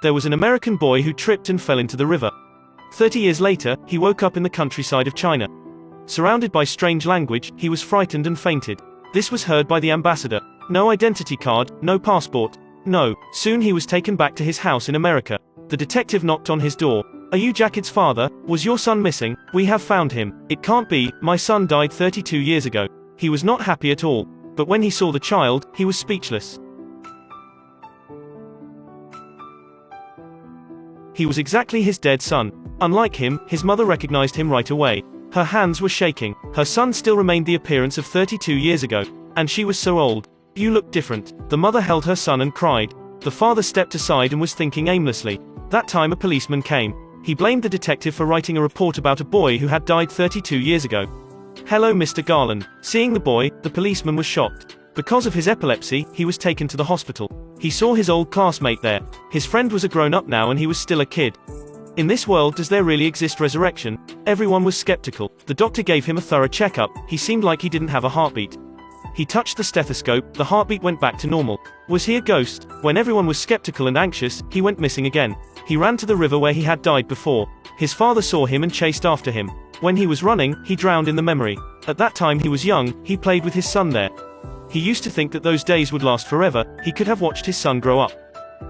There was an American boy who tripped and fell into the river. 30 years later, he woke up in the countryside of China. Surrounded by strange language, he was frightened and fainted. This was heard by the ambassador. No identity card, no passport. No. Soon he was taken back to his house in America. The detective knocked on his door. "Are you Jacket's father? Was your son missing? We have found him." "It can't be, my son died 32 years ago." He was not happy at all. But when he saw the child, he was speechless. He was exactly his dead son. Unlike him, his mother recognized him right away. Her hands were shaking. Her son still remained the appearance of 32 years ago. And she was so old. "You look different." The mother held her son and cried. The father stepped aside and was thinking aimlessly. That time a policeman came. He blamed the detective for writing a report about a boy who had died 32 years ago. "Hello, Mr. Garland." Seeing the boy, the policeman was shocked. Because of his epilepsy, he was taken to the hospital. He saw his old classmate there. His friend was a grown-up now and he was still a kid. In this world, does there really exist resurrection? Everyone was skeptical. The doctor gave him a thorough checkup. He seemed like he didn't have a heartbeat. He touched the stethoscope, the heartbeat went back to normal. Was he a ghost? When everyone was skeptical and anxious, he went missing again. He ran to the river where he had died before. His father saw him and chased after him. When he was running, he drowned in the memory. At that time he was young, he played with his son there. He used to think that those days would last forever. He could have watched his son grow up.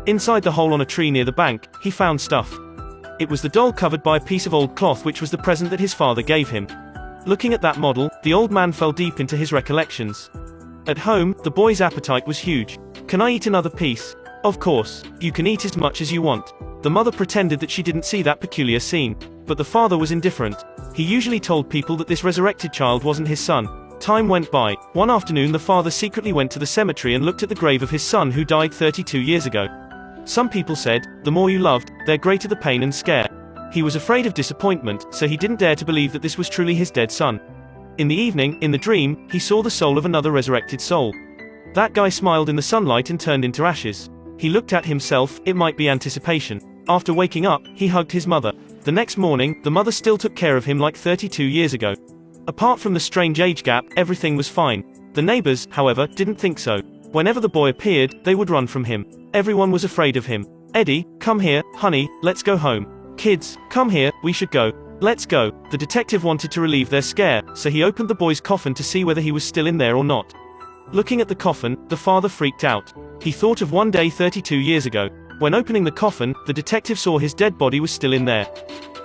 Inside the hole on a tree near the bank, he found stuff. It was the doll covered by a piece of old cloth which was the present that his father gave him. Looking at that model, the old man fell deep into his recollections. At home, the boy's appetite was huge. "Can I eat another piece?" "Of course. You can eat as much as you want." The mother pretended that she didn't see that peculiar scene. But the father was indifferent. He usually told people that this resurrected child wasn't his son. Time went by. One afternoon the father secretly went to the cemetery and looked at the grave of his son who died 32 years ago. Some people said, the more you loved, the greater the pain and scare. He was afraid of disappointment, so he didn't dare to believe that this was truly his dead son. In the evening, in the dream, he saw the soul of another resurrected soul. That guy smiled in the sunlight and turned into ashes. He looked at himself, it might be anticipation. After waking up, he hugged his mother. The next morning, the mother still took care of him like 32 years ago. Apart from the strange age gap, everything was fine. The neighbors, however, didn't think so. Whenever the boy appeared, they would run from him. Everyone was afraid of him. "Eddie, come here, honey, let's go home." "Kids, come here, we should go. Let's go." The detective wanted to relieve their scare, so he opened the boy's coffin to see whether he was still in there or not. Looking at the coffin, the father freaked out. He thought of one day 32 years ago. When opening the coffin, the detective saw his dead body was still in there.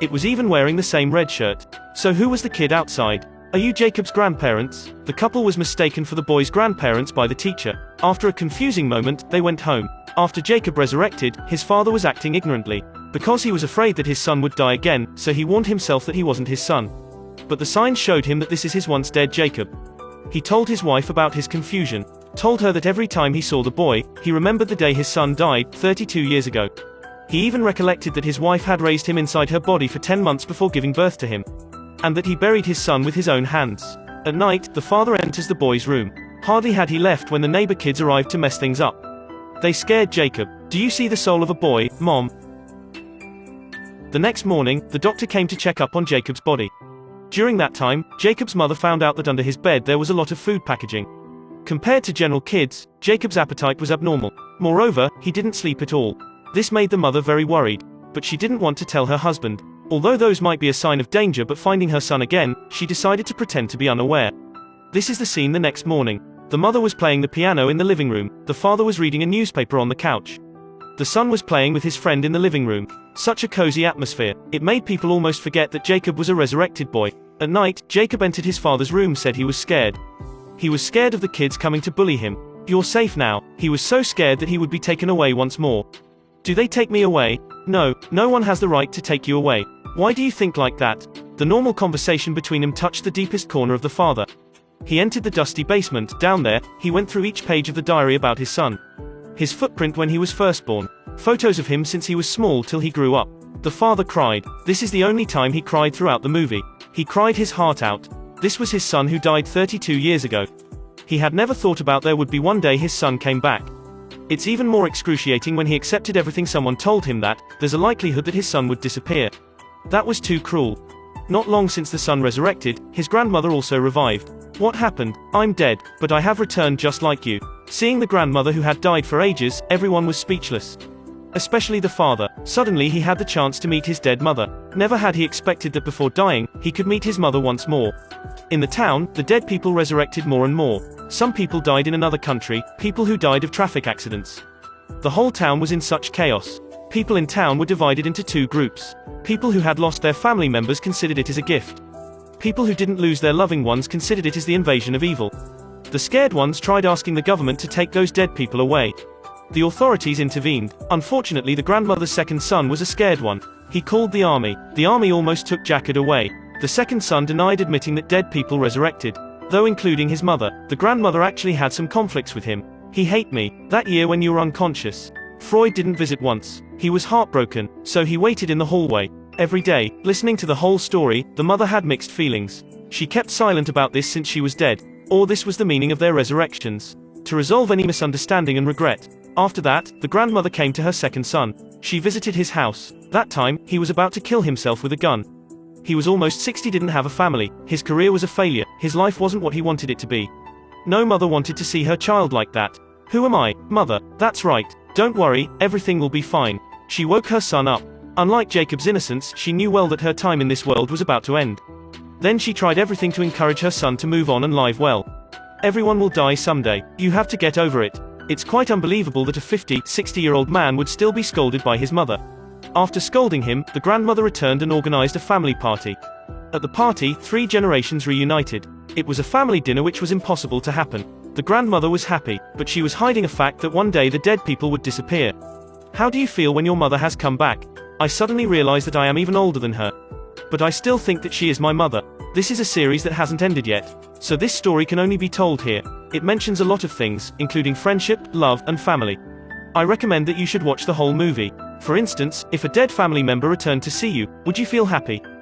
It was even wearing the same red shirt. So who was the kid outside? "Are you Jacob's grandparents?" The couple was mistaken for the boy's grandparents by the teacher. After a confusing moment, they went home. After Jacob resurrected, his father was acting ignorantly. Because he was afraid that his son would die again, so he warned himself that he wasn't his son. But the signs showed him that this is his once dead Jacob. He told his wife about his confusion. Told her that every time he saw the boy, he remembered the day his son died, 32 years ago. He even recollected that his wife had raised him inside her body for 10 months before giving birth to him. And that he buried his son with his own hands. At night, the father enters the boy's room. Hardly had he left when the neighbor kids arrived to mess things up. They scared Jacob. "Do you see the soul of a boy, Mom?" The next morning, the doctor came to check up on Jacob's body. During that time, Jacob's mother found out that under his bed there was a lot of food packaging. Compared to general kids, Jacob's appetite was abnormal. Moreover, he didn't sleep at all. This made the mother very worried. But she didn't want to tell her husband. Although those might be a sign of danger, but finding her son again, she decided to pretend to be unaware. This is the scene the next morning. The mother was playing the piano in the living room. The father was reading a newspaper on the couch. The son was playing with his friend in the living room. Such a cozy atmosphere. It made people almost forget that Jacob was a resurrected boy. At night, Jacob entered his father's room, said he was scared. He was scared of the kids coming to bully him. "You're safe now." He was so scared that he would be taken away once more. "Do they take me away?" "No, no one has the right to take you away." "Why do you think like that?" The normal conversation between them touched the deepest corner of the father. He entered the dusty basement. Down there, he went through each page of the diary about his son. His footprint when he was first born. Photos of him since he was small till he grew up. The father cried. This is the only time he cried throughout the movie. He cried his heart out. This was his son who died 32 years ago. He had never thought about there would be one day his son came back. It's even more excruciating when he accepted everything someone told him that there's a likelihood that his son would disappear. That was too cruel. Not long since the son resurrected, his grandmother also revived. "What happened? I'm dead, but I have returned just like you." Seeing the grandmother who had died for ages, everyone was speechless. especially the father. Suddenly he had the chance to meet his dead mother. Never had he expected that before dying, he could meet his mother once more. In the town, the dead people resurrected more and more. Some people died in another country, people who died of traffic accidents. The whole town was in such chaos. People in town were divided into two groups. People who had lost their family members considered it as a gift. People who didn't lose their loving ones considered it as the invasion of evil. The scared ones tried asking the government to take those dead people away. The authorities intervened. Unfortunately, the grandmother's second son was a scared one. He called the army. The army almost took Jackard away. The second son denied admitting that dead people resurrected, though including his mother. The grandmother actually had some conflicts with him. He hate me. That year when you were unconscious, Freud didn't visit once. He was heartbroken, so he waited in the hallway. Every day, listening to the whole story, the mother had mixed feelings. She kept silent about this since she was dead. Or this was the meaning of their resurrections. To resolve any misunderstanding and regret. After that, the grandmother came to her second son. She visited his house. That time, he was about to kill himself with a gun. He was almost 60, didn't have a family. His career was a failure. His life wasn't what he wanted it to be. No mother wanted to see her child like that. Who am I, mother? That's right. Don't worry, everything will be fine. She woke her son up. Unlike Jacob's innocence, she knew well that her time in this world was about to end. Then she tried everything to encourage her son to move on and live well. Everyone will die someday. You have to get over it. It's quite unbelievable that a 50, 60-year-old man would still be scolded by his mother. After scolding him, the grandmother returned and organized a family party. At the party, 3 generations reunited. It was a family dinner which was impossible to happen. The grandmother was happy, but she was hiding a fact that one day the dead people would disappear. How do you feel when your mother has come back? I suddenly realize that I am even older than her. But I still think that she is my mother. This is a series that hasn't ended yet. So this story can only be told here. It mentions a lot of things, including friendship, love, and family. I recommend that you should watch the whole movie. For instance, if a dead family member returned to see you, would you feel happy?